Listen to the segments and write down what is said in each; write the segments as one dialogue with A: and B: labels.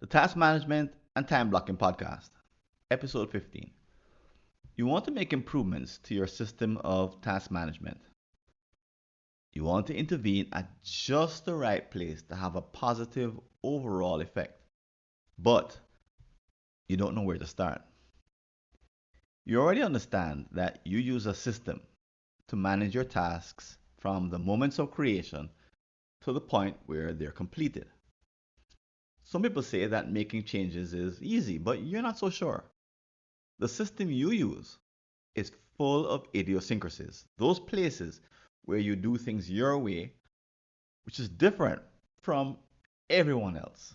A: The Task Management and Time Blocking Podcast, Episode 15. You want to make improvements to your system of task management. You want to intervene at just the right place to have a positive overall effect, but you don't know where to start. You already understand that you use a system to manage your tasks from the moments of creation to the point where they're completed. Some people say that making changes is easy, but you're not so sure. The system you use is full of idiosyncrasies, those places where you do things your way, which is different from everyone else.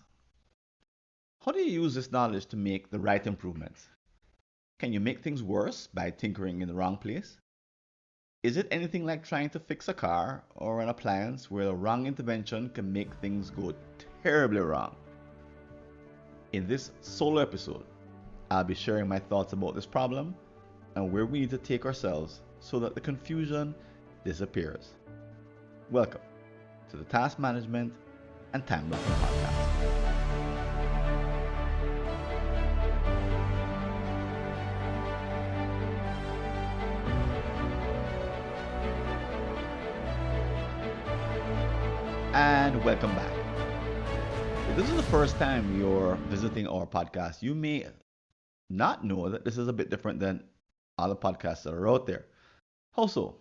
A: How do you use this knowledge to make the right improvements? Can you make things worse by tinkering in the wrong place? Is it anything like trying to fix a car or an appliance where the wrong intervention can make things go terribly wrong? In this solo episode, I'll be sharing my thoughts about this problem and where we need to take ourselves so that the confusion disappears. Welcome to the Task Management and Time Blocking Podcast. And welcome back. If this is the first time you're visiting our podcast, you may not know that this is a bit different than other podcasts that are out there. How so?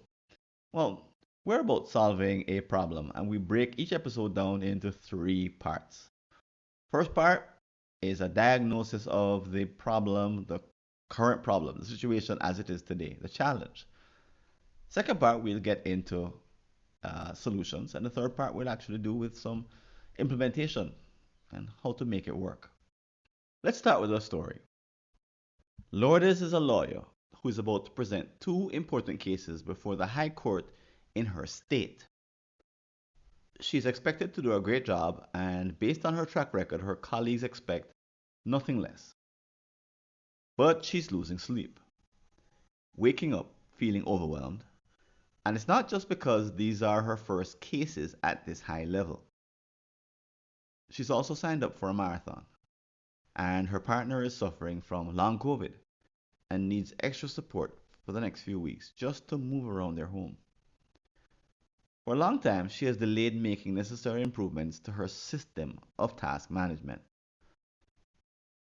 A: Well, we're about solving a problem and we break each episode down into three parts. First part is a diagnosis of the problem, the current problem, the situation as it is today, the challenge. Second part, we'll get into solutions. And the third part, we'll actually do with some implementation and how to make it work. Let's start with a story. Lourdes is a lawyer who is about to present two important cases before the High Court in her state. She's expected to do a great job, and based on her track record, her colleagues expect nothing less. But she's losing sleep, waking up feeling overwhelmed, and it's not just because these are her first cases at this high level. She's also signed up for a marathon, and her partner is suffering from long COVID and needs extra support for the next few weeks just to move around their home. For a long time, she has delayed making necessary improvements to her system of task management.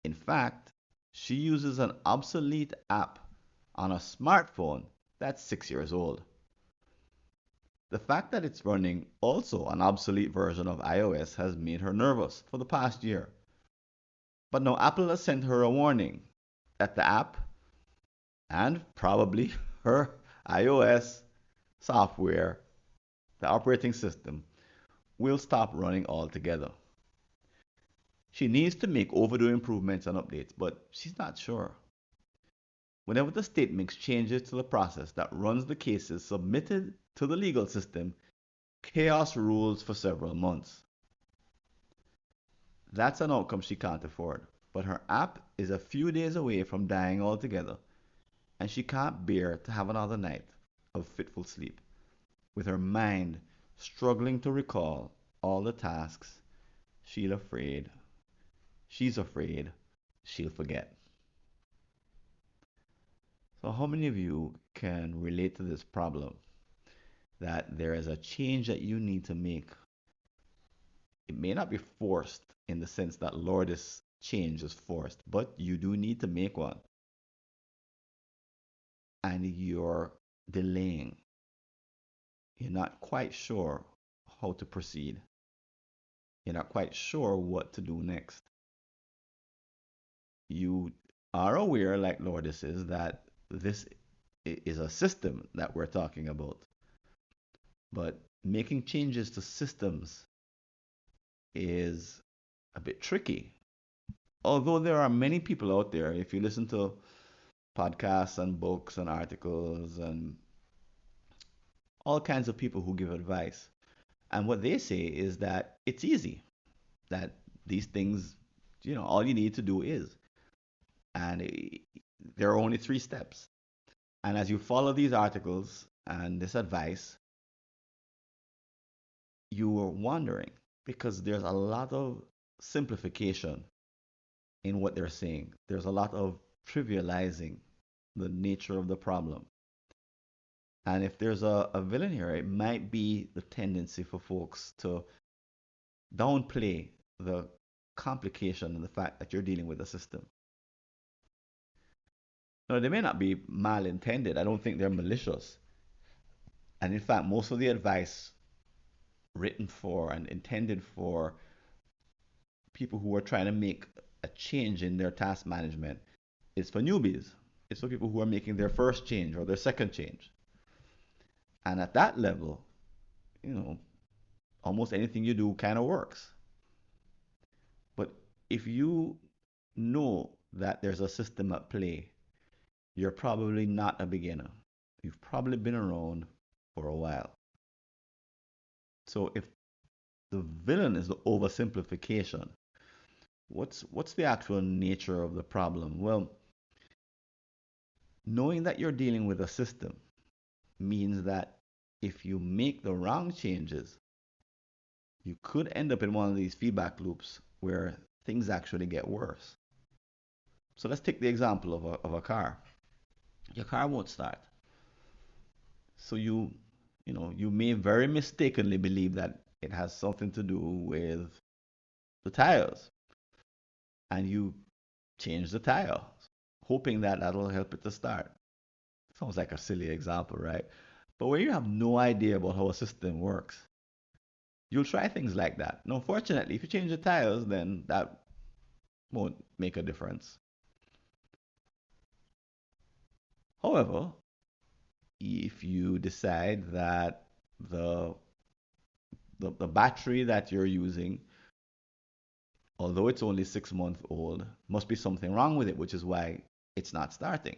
A: In fact, she uses an obsolete app on a smartphone that's 6 years old. The fact that it's running also an obsolete version of iOS has made her nervous for the past year. But now Apple has sent her a warning that the app and probably her iOS software, the operating system, will stop running altogether. She needs to make overdue improvements and updates, but she's not sure. Whenever the state makes changes to the process that runs the cases submitted to the legal system, chaos rules for several months. That's an outcome she can't afford, but her app is a few days away from dying altogether, and she can't bear to have another night of fitful sleep, with her mind struggling to recall all the tasks she's afraid she'll forget. So, how many of you can relate to this problem that there is a change that you need to make? It may not be forced in the sense that Lourdes change is forced, but you do need to make one. And you're delaying. You're not quite sure how to proceed. You're not quite sure what to do next. You are aware, like Lourdes is, that this is a system that we're talking about. But making changes to systems is a bit tricky. Although there are many people out there, if you listen to podcasts and books and articles and all kinds of people who give advice, and what they say is that it's easy, that these things, all you need to do is. And there are only three steps. And as you follow these articles and this advice, you are wondering because there's a lot of simplification in what they're saying. There's a lot of trivializing the nature of the problem. And if there's a villain here, it might be the tendency for folks to downplay the complication and the fact that you're dealing with a system. Now, they may not be malintended. I don't think they're malicious. And in fact, most of the advice written for and intended for people who are trying to make a change in their task management is for newbies. It's for people who are making their first change or their second change. And at that level, you know, almost anything you do kind of works. But if you know that there's a system at play, you're probably not a beginner. You've probably been around for a while. So if the villain is the oversimplification, what's the actual nature of the problem? Well, knowing that you're dealing with a system means that if you make the wrong changes, you could end up in one of these feedback loops where things actually get worse. So let's take the example of a car. Your car won't start. So you may very mistakenly believe that it has something to do with the tires. And you change the tire, hoping that that'll help it to start. Sounds like a silly example, right? But when you have no idea about how a system works, you'll try things like that. Now, fortunately, if you change the tires, then that won't make a difference. However, if you decide that the the battery that you're using, although it's only 6 months old, must be something wrong with it, which is why it's not starting.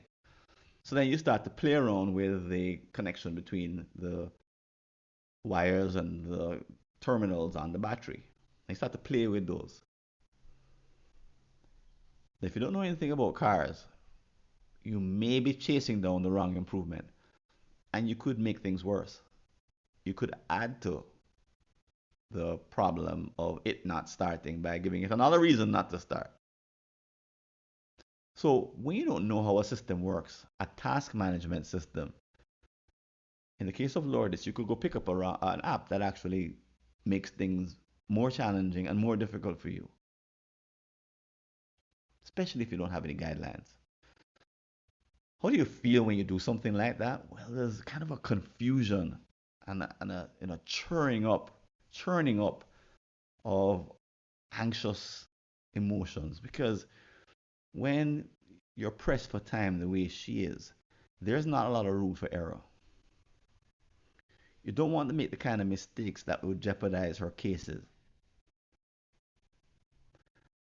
A: So then you start to play around with the connection between the wires and the terminals on the battery. And you start to play with those. If you don't know anything about cars, you may be chasing down the wrong improvement and you could make things worse. You could add to the problem of it not starting by giving it another reason not to start. So when you don't know how a system works, a task management system, in the case of Lourdes, you could go pick up an app that actually makes things more challenging and more difficult for you, especially if you don't have any guidelines. How do you feel when you do something like that? Well, there's kind of a confusion and a churning up of anxious emotions because when you're pressed for time the way she is, there's not a lot of room for error. You don't want to make the kind of mistakes that would jeopardize her cases.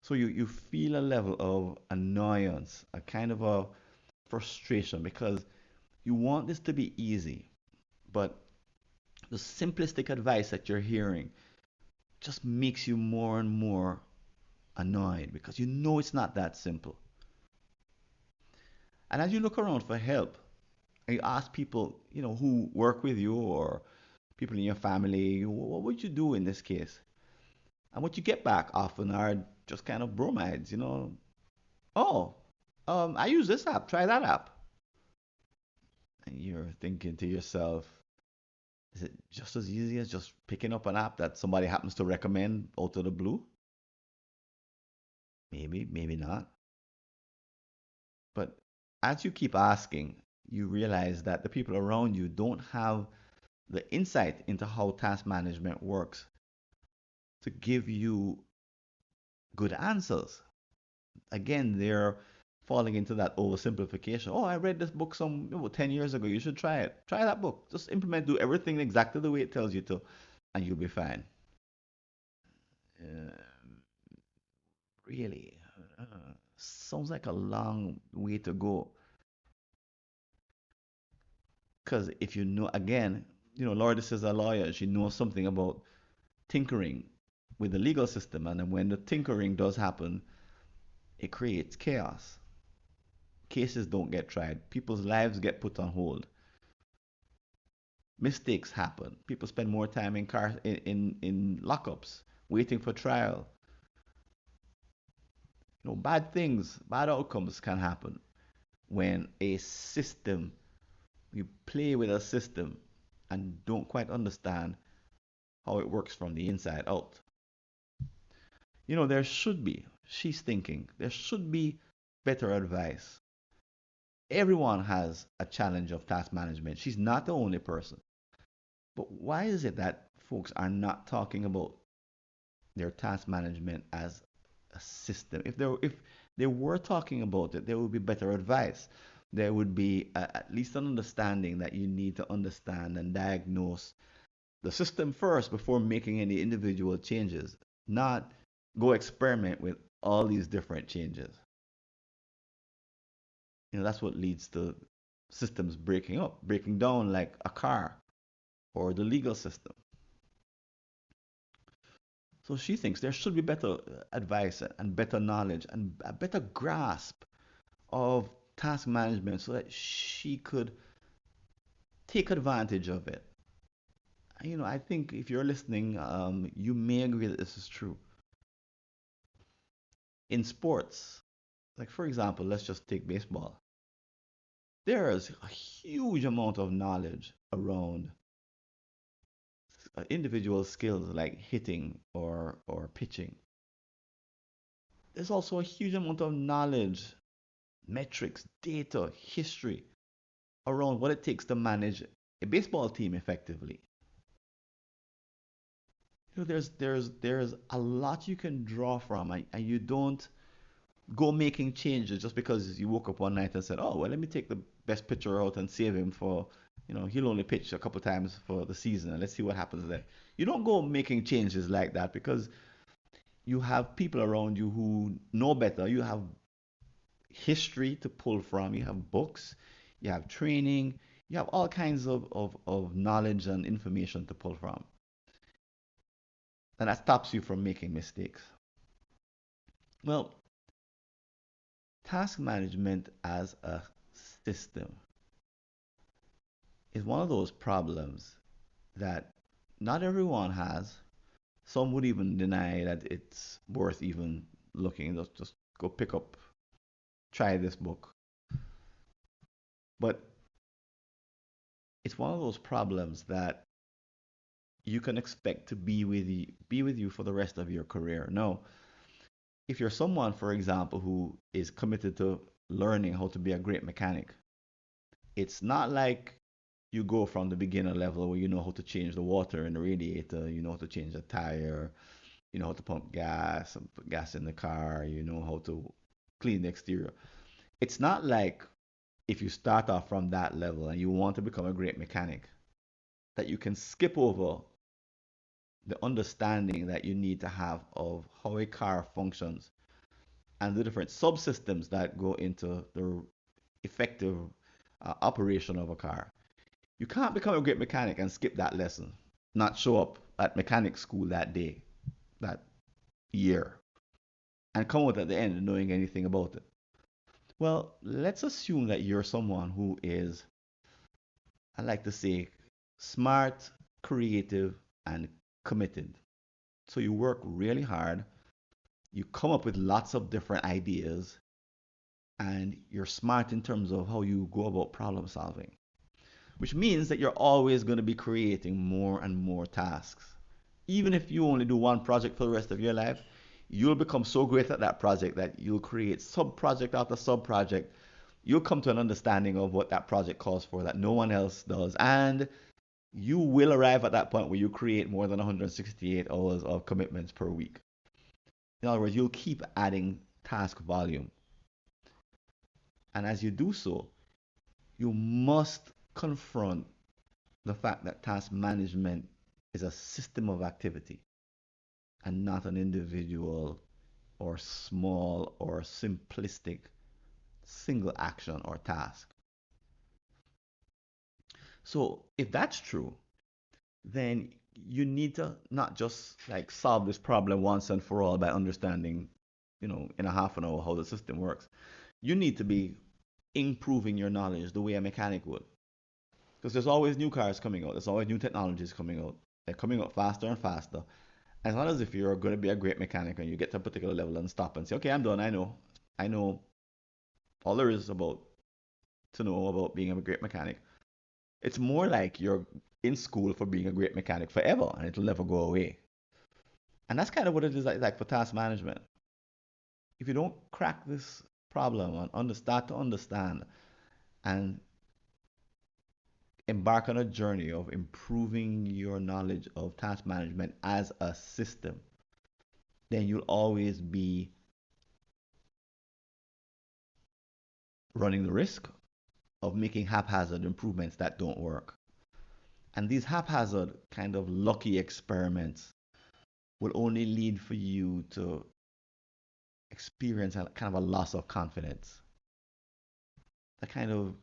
A: So you feel a level of annoyance, a kind of a frustration because you want this to be easy, but the simplistic advice that you're hearing just makes you more and more annoyed because you know it's not that simple. And as you look around for help, and you ask people, who work with you or people in your family, what would you do in this case? And what you get back often are just kind of bromides. Oh, I use this app, try that app. And you're thinking to yourself, is it just as easy as just picking up an app that somebody happens to recommend out of the blue? Maybe, maybe not. But as you keep asking, you realize that the people around you don't have the insight into how task management works to give you good answers. Again, they're falling into that oversimplification. Oh, I read this book some 10 years ago. You should try it. Try that book. Just implement, do everything exactly the way it tells you to, and you'll be fine. Uh, really? Sounds like a long way to go. Because if you know, again, Lourdes is a lawyer. She knows something about tinkering with the legal system. And then when the tinkering does happen, it creates chaos. Cases don't get tried. People's lives get put on hold. Mistakes happen. People spend more time in lockups, waiting for trial. Bad things, bad outcomes can happen when you play with a system and don't quite understand how it works from the inside out. She's thinking, there should be better advice. Everyone has a challenge of task management. She's not the only person. But why is it that folks are not talking about their task management as a system? If they were talking about it, there would be better advice. There would be at least an understanding that you need to understand and diagnose the system first before making any individual changes, not go experiment with all these different changes. That's what leads to systems breaking up, breaking down like a car or the legal system. So she thinks there should be better advice and better knowledge and a better grasp of task management so that she could take advantage of it. I think if you're listening, you may agree that this is true. In sports, like for example, let's just take baseball. There's a huge amount of knowledge around individual skills like hitting or pitching. There's also a huge amount of knowledge, metrics, data, history around what it takes to manage a baseball team effectively. There's a lot you can draw from, and you don't go making changes just because you woke up one night and said, "Oh, well, let me take the best pitcher out and save him for, he'll only pitch a couple times for the season, and let's see what happens then." You don't go making changes like that because you have people around you who know better. You have history to pull from. You have books. You have training. You have all kinds of knowledge and information to pull from. And that stops you from making mistakes. Well, task management as a system is one of those problems that not everyone has. Some would even deny that it's worth even looking. Just go pick up, try this book. But it's one of those problems that you can expect to be with you for the rest of your career. No, if you're someone, for example, who is committed to learning how to be a great mechanic, it's not like you go from the beginner level where you know how to change the water in the radiator, you know how to change the tire, you know how to pump gas and put gas in the car, you know how to clean the exterior. It's not like if you start off from that level and you want to become a great mechanic, that you can skip over the understanding that you need to have of how a car functions and the different subsystems that go into the effective operation of a car. You can't become a great mechanic and skip that lesson, not show up at mechanic school that day, that year, and come out at the end knowing anything about it. Well, let's assume that you're someone who is, I like to say, smart, creative, and committed. So you work really hard, you come up with lots of different ideas, and you're smart in terms of how you go about problem solving, which means that you're always going to be creating more and more tasks. Even if you only do one project for the rest of your life, you'll become so great at that project that you'll create sub project after sub project. You'll come to an understanding of what that project calls for that no one else does. And you will arrive at that point where you create more than 168 hours of commitments per week. In other words, you'll keep adding task volume. And as you do so, you must confront the fact that task management is a system of activity and not an individual or small or simplistic single action or task. So if that's true, then you need to not just like solve this problem once and for all by understanding, in a half an hour how the system works. You need to be improving your knowledge the way a mechanic would. Because there's always new cars coming out, there's always new technologies coming out. They're coming out faster and faster. As long as if you're going to be a great mechanic and you get to a particular level and stop and say, okay, I'm done. I know all there is about to know about being a great mechanic. It's more like you're in school for being a great mechanic forever and it'll never go away. And that's kind of what it is like for task management. If you don't crack this problem and start to understand and embark on a journey of improving your knowledge of task management as a system, then you'll always be running the risk of making haphazard improvements that don't work. And these haphazard kind of lucky experiments will only lead for you to experience a kind of a loss of confidence. That kind of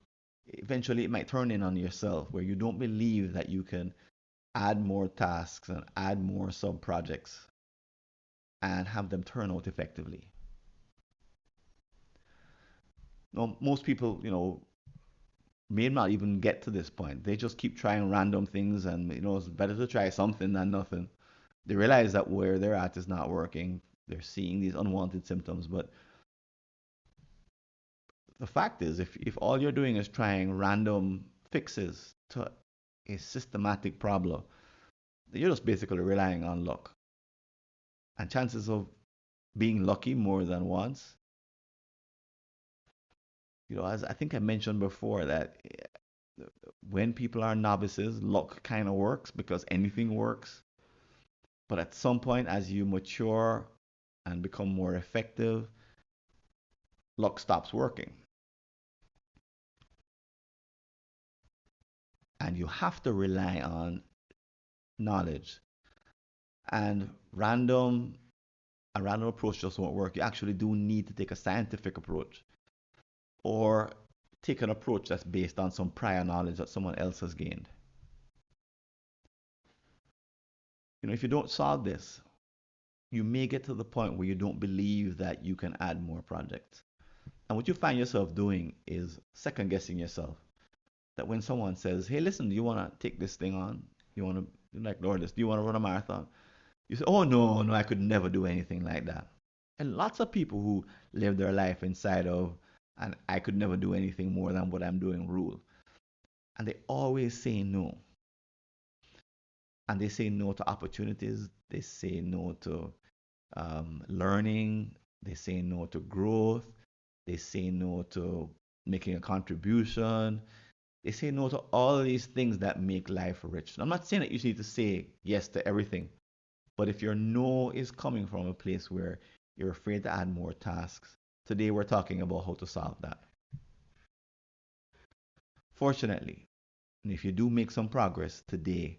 A: eventually it might turn in on yourself where you don't believe that you can add more tasks and add more sub projects and have them turn out effectively. Now, most people, may not even get to this point. They just keep trying random things, and it's better to try something than nothing. They realize that where they're at is not working. They're seeing these unwanted symptoms, but the fact is, if all you're doing is trying random fixes to a systematic problem, you're just basically relying on luck. And chances of being lucky more than once, as I think I mentioned before, that when people are novices, luck kind of works because anything works. But at some point, as you mature and become more effective, luck stops working. And you have to rely on knowledge. And a random approach just won't work. You actually do need to take a scientific approach or take an approach that's based on some prior knowledge that someone else has gained. If you don't solve this, you may get to the point where you don't believe that you can add more projects. And what you find yourself doing is second guessing yourself. That when someone says, hey, listen, do you want to take this thing on? You want to, like, Lord, do you want to run a marathon? You say, oh, no, no, I could never do anything like that. And lots of people who live their life inside of, and I could never do anything more than what I'm doing rule. And they always say no. And they say no to opportunities. They say no to learning. They say no to growth. They say no to making a contribution. They say no to all these things that make life rich. I'm not saying that you need to say yes to everything, but if your no is coming from a place where you're afraid to add more tasks, today we're talking about how to solve that. Fortunately, if you do make some progress today,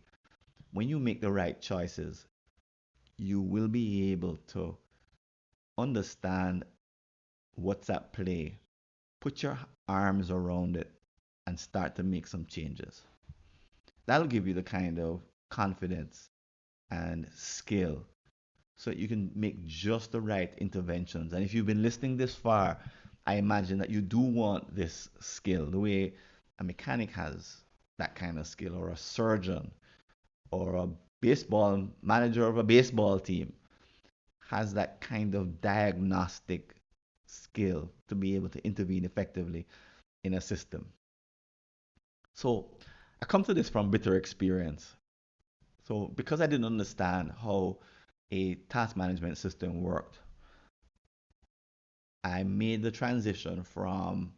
A: when you make the right choices, you will be able to understand what's at play, put your arms around it, and start to make some changes. That'll give you the kind of confidence and skill so that you can make just the right interventions. And if you've been listening this far, I imagine that you do want this skill, the way a mechanic has that kind of skill, or a surgeon, or a baseball manager of a baseball team has that kind of diagnostic skill to be able to intervene effectively in a system. So I come to this from bitter experience. So because I didn't understand how a task management system worked, I made the transition from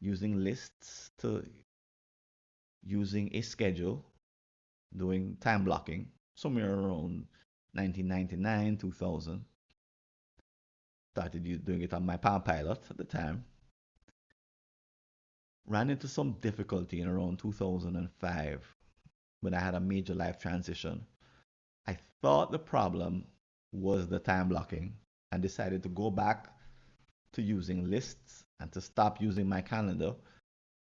A: using lists to using a schedule, doing time blocking, somewhere around 1999, 2000. Started doing it on my Palm Pilot at the time. Ran into some difficulty in around 2005 when I had a major life transition. I thought the problem was the time blocking and decided to go back to using lists and to stop using my calendar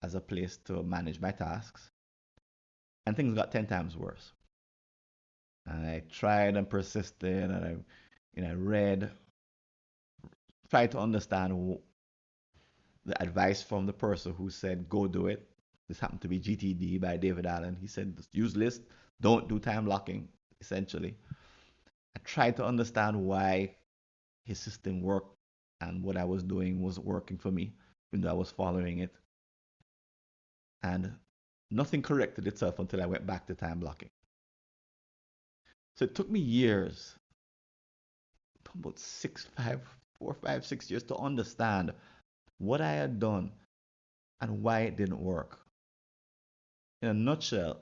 A: as a place to manage my tasks. And things got 10 times worse. And I tried and persisted, and I read, tried to understand the advice from the person who said, go do it. This happened to be GTD by David Allen. He said, use lists, don't do time blocking, essentially. I tried to understand why his system worked and what I was doing was working for me, even though I was following it. And nothing corrected itself until I went back to time blocking. So it took me years, about 6 years to understand what I had done and why it didn't work. In a nutshell,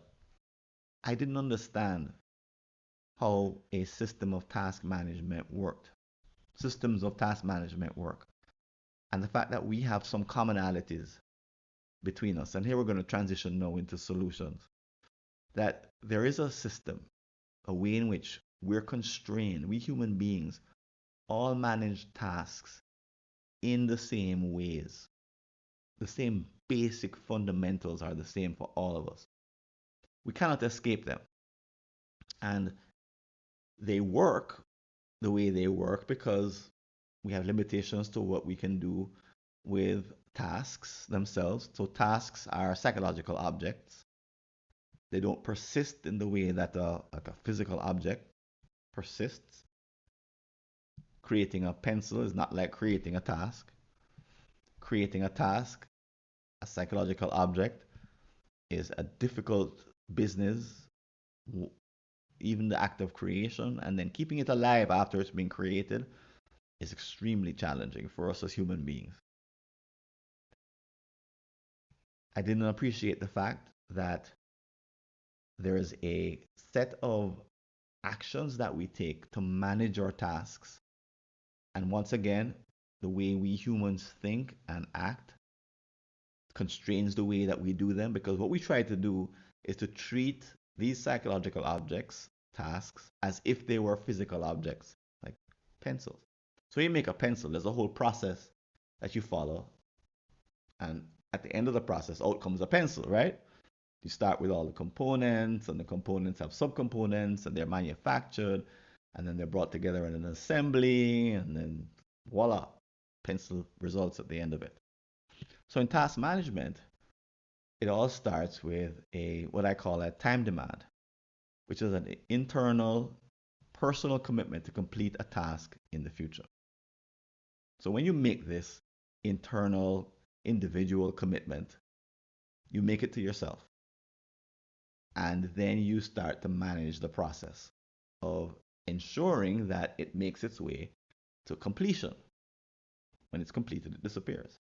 A: I didn't understand how a system of task management worked. Systems of task management work. And the fact that we have some commonalities between us. And here we're going to transition now into solutions. That there is a system, a way in which we're constrained, we human beings all manage tasks in the same ways. The same basic fundamentals are the same for all of us. We cannot escape them. And they work the way they work because we have limitations to what we can do with tasks themselves. So tasks are psychological objects. They don't persist in the way that like a physical object persists. Creating a pencil is not like creating a task. Creating a task, a psychological object, is a difficult business, even the act of creation, and then keeping it alive after it's been created is extremely challenging for us as human beings. I didn't appreciate the fact that there is a set of actions that we take to manage our tasks. And once again, the way we humans think and act constrains the way that we do them because what we try to do is to treat these psychological objects, tasks, as if they were physical objects, like pencils. So you make a pencil, there's a whole process that you follow. And at the end of the process, out comes a pencil, right? You start with all the components, and the components have subcomponents, and they're manufactured, and then they're brought together in an assembly, and then voila, pencil results at the end of it. So in task management, it all starts with a what I call a time demand, which is an internal personal commitment to complete a task in the future. So when you make this internal individual commitment, you make it to yourself. And then you start to manage the process of ensuring that it makes its way to completion. When it's completed, it disappears.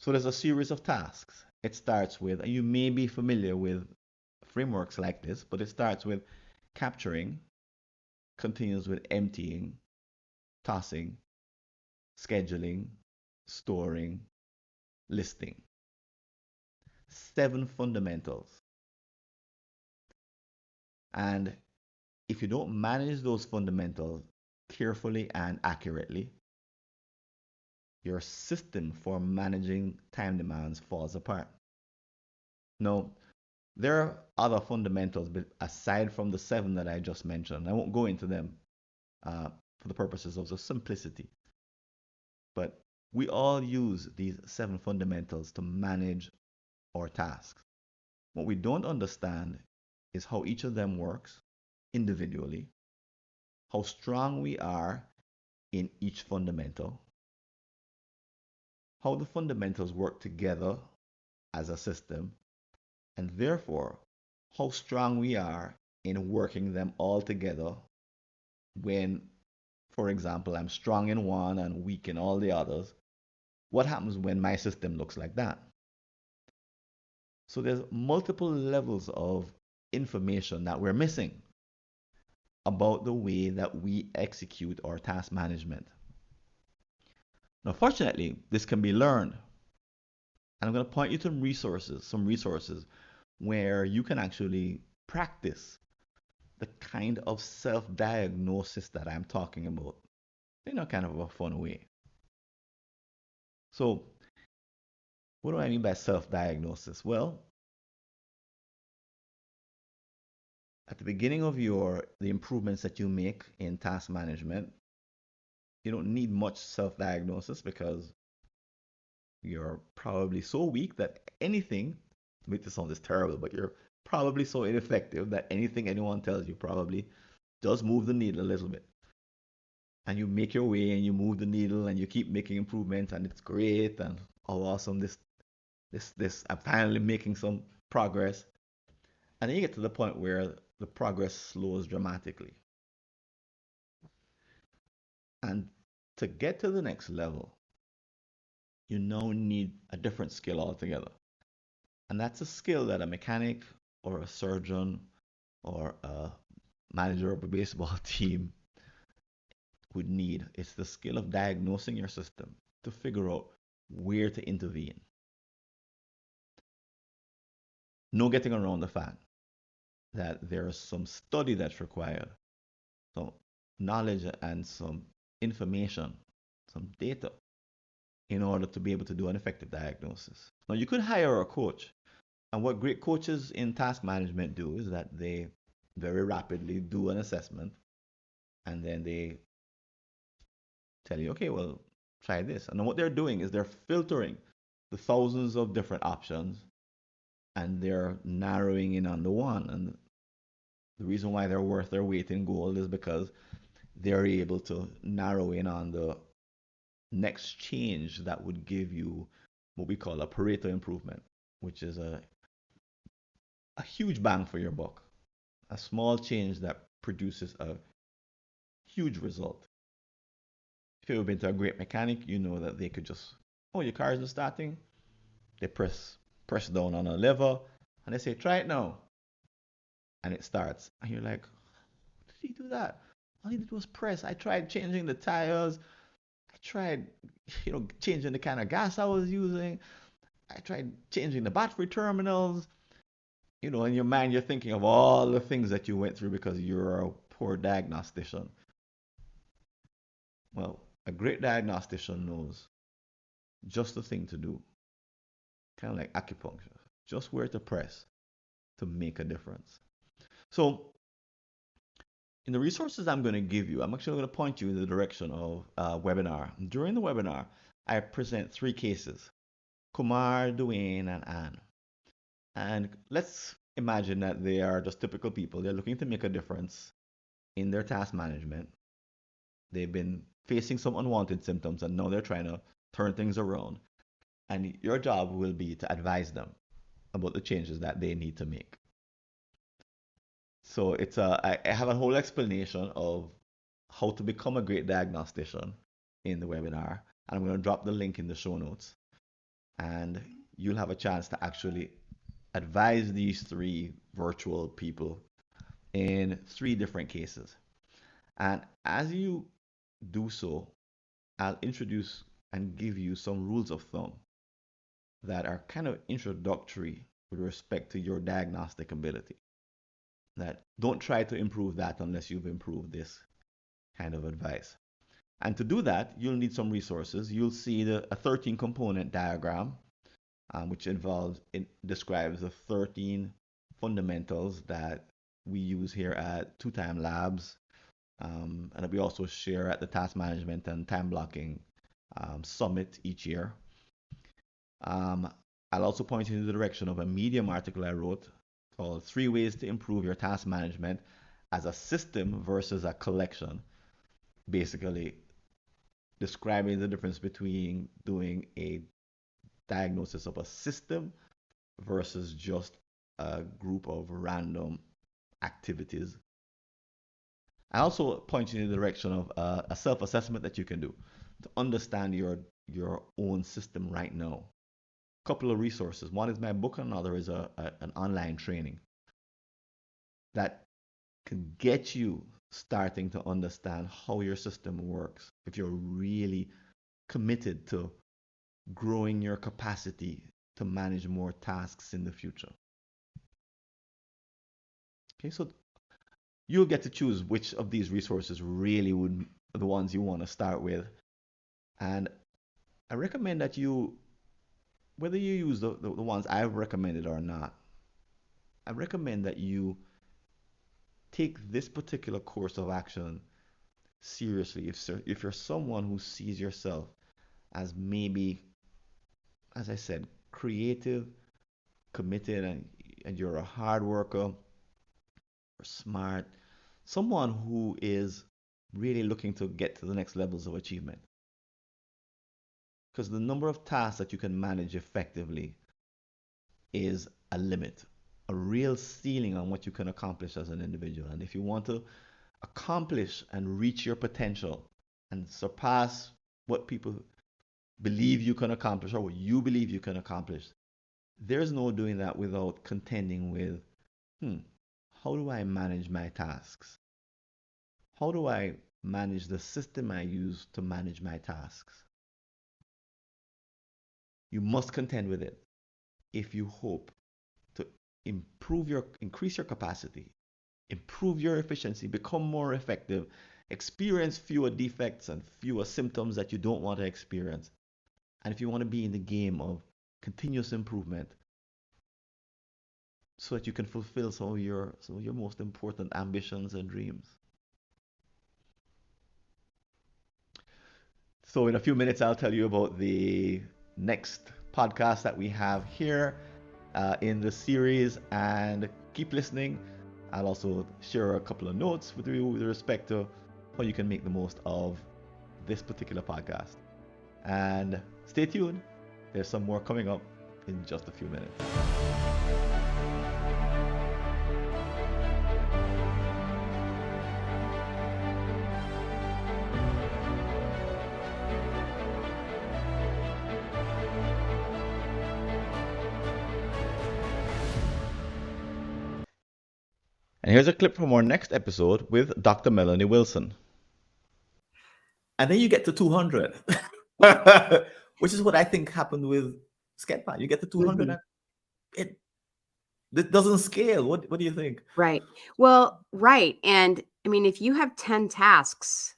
A: So there's a series of tasks. It starts with, and you may be familiar with frameworks like this, but it starts with capturing, continues with emptying, tossing, scheduling, storing, listing. 7 fundamentals. And if you don't manage those fundamentals carefully and accurately, your system for managing time demands falls apart. Now, there are other fundamentals, but aside from the 7 that I just mentioned, I won't go into them for the purposes of the simplicity. But we all use these 7 fundamentals to manage our tasks. What we don't understand is how each of them works individually, how strong we are in each fundamental, how the fundamentals work together as a system, and therefore how strong we are in working them all together when, for example, I'm strong in one and weak in all the others. What happens when my system looks like that? So there's multiple levels of information that we're missing about the way that we execute our task management. Now, fortunately, this can be learned. And I'm going to point you to some resources where you can actually practice the kind of self-diagnosis that I'm talking about in a kind of a fun way. So, what do I mean by self-diagnosis? Well, at the beginning of the improvements that you make in task management, you don't need much self-diagnosis because you're probably so weak that anything, to make this sound this terrible, but you're probably so ineffective that anything anyone tells you probably does move the needle a little bit. And you make your way and you move the needle and you keep making improvements and it's great and oh awesome this I'm finally making some progress. And then you get to the point where the progress slows dramatically. And to get to the next level, you now need a different skill altogether. And that's a skill that a mechanic or a surgeon or a manager of a baseball team would need. It's the skill of diagnosing your system to figure out where to intervene. No getting around the fact that there is some study that's required, some knowledge and some information, some data in order to be able to do an effective diagnosis. Now, you could hire a coach, and what great coaches in task management do is that they very rapidly do an assessment and then they tell you, okay, well, try this. And then what they're doing is they're filtering the thousands of different options and they're narrowing in on the one. And the reason why they're worth their weight in gold is because they're able to narrow in on the next change that would give you what we call a Pareto improvement, which is a huge bang for your buck, a small change that produces a huge result. If you've ever been to a great mechanic, you know that they could just, oh, your car isn't starting. They press down on a lever and they say, try it now. And it starts. And you're like, how did he do that? All he did was press. I tried changing the tires. I tried, changing the kind of gas I was using. I tried changing the battery terminals. In your mind, you're thinking of all the things that you went through because you're a poor diagnostician. Well, a great diagnostician knows just the thing to do, kind of like acupuncture, just where to press to make a difference. So, in the resources I'm going to give you, I'm actually going to point you in the direction of a webinar. During the webinar, I present three cases: Kumar, Duane, and Anne. And let's imagine that they are just typical people. They're looking to make a difference in their task management. They've been facing some unwanted symptoms and now they're trying to turn things around. And your job will be to advise them about the changes that they need to make. So I have a whole explanation of how to become a great diagnostician in the webinar. And I'm going to drop the link in the show notes. And you'll have a chance to actually advise these three virtual people in three different cases. And as you do so, I'll introduce and give you some rules of thumb that are kind of introductory with respect to your diagnostic ability. That don't try to improve that unless you've improved this kind of advice. And to do that, you'll need some resources. You'll see a 13 component diagram, which it describes the 13 fundamentals that we use here at Two Time Labs, and that we also share at the Task Management and Time Blocking Summit each year. I'll also point you in the direction of a Medium article I wrote called 3 Ways to Improve Your Task Management as a System versus a Collection. Basically, describing the difference between doing a diagnosis of a system versus just a group of random activities. I also point you in the direction of a self-assessment that you can do to understand your own system right now. A couple of resources. One is my book, and another is an online training that can get you starting to understand how your system works if you're really committed to growing your capacity to manage more tasks in the future. Okay, so you'll get to choose which of these resources really would the ones you want to start with. And I recommend that whether you use the ones I've recommended or not, I recommend that you take this particular course of action seriously. If you're someone who sees yourself as maybe, as I said, creative, committed, and you're a hard worker, or smart, someone who is really looking to get to the next levels of achievement. Because the number of tasks that you can manage effectively is a limit, a real ceiling on what you can accomplish as an individual. And if you want to accomplish and reach your potential and surpass what people believe you can accomplish or what you believe you can accomplish, there's no doing that without contending with, how do I manage my tasks? How do I manage the system I use to manage my tasks? You must contend with it if you hope to increase your capacity, improve your efficiency, become more effective, experience fewer defects and fewer symptoms that you don't want to experience. And if you want to be in the game of continuous improvement so that you can fulfill some of your most important ambitions and dreams. So in a few minutes, I'll tell you about the next podcast that we have here in the series, and keep listening. I'll also share a couple of notes with you with respect to how you can make the most of this particular podcast. And stay tuned. There's some more coming up in just a few minutes. And here's a clip from our next episode with Dr. Melanie Wilson. And then you get to 200, which is what I think happened with SCEDPAN. You get to 200, and it doesn't scale. What do you think?
B: Right. Well, right. And I mean, if you have 10 tasks,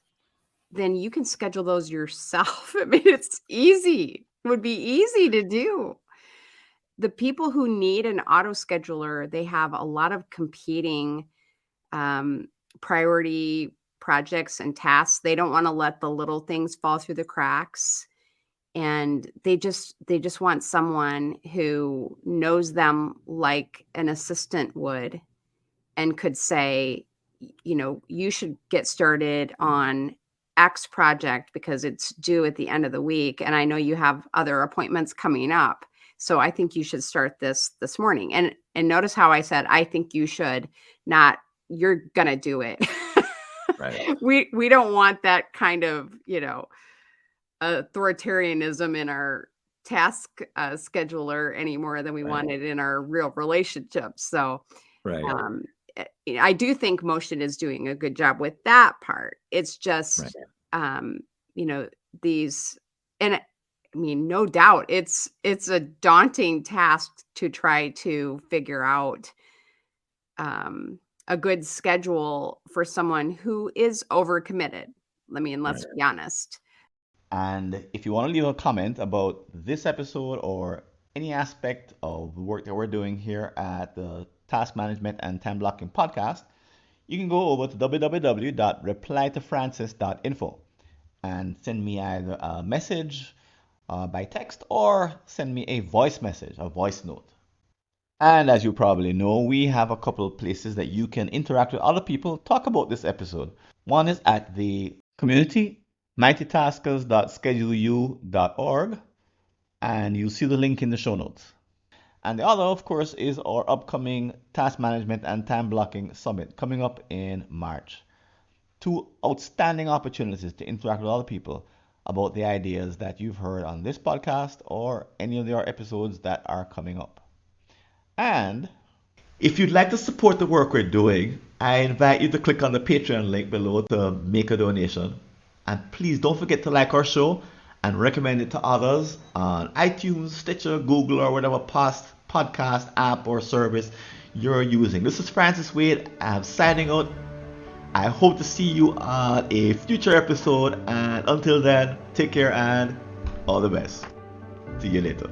B: then you can schedule those yourself. I mean, it's easy. It would be easy to do. The people who need an auto scheduler, they have a lot of competing priority projects and tasks. They don't want to let the little things fall through the cracks. And they just want someone who knows them like an assistant would and could say, you should get started on X project because it's due at the end of the week. And I know you have other appointments coming up. So I think you should start this morning. And notice how I said, I think you should, not you're going to do it.
A: Right.
B: We don't want that kind of, authoritarianism in our task scheduler any more than we want it in our real relationships. So
A: right.
B: I do think Motion is doing a good job with that part. It's just, these, and I mean, no doubt it's a daunting task to try to figure out a good schedule for someone who is overcommitted. I mean, let's be honest.
A: And if you want to leave a comment about this episode or any aspect of the work that we're doing here at the Task Management and Time Blocking Podcast, you can go over to www.replytofrancis.info and send me either a message by text or send me a voice message, a voice note. And as you probably know, we have a couple of places that you can interact with other people, talk about this episode. One is at the community, mightytaskers.scheduleu.org, and you'll see the link in the show notes. And the other, of course, is our upcoming Task Management and Time Blocking Summit coming up in March. 2 outstanding opportunities to interact with other people about the ideas that you've heard on this podcast or any of our episodes that are coming up. And if you'd like to support the work we're doing, I invite you to click on the Patreon link below to make a donation. And please don't forget to like our show and recommend it to others on iTunes, Stitcher, Google, or whatever podcast app or service you're using. This is Francis Wade. I'm signing out. I hope to see you on a future episode. And until then, take care and all the best. See you later.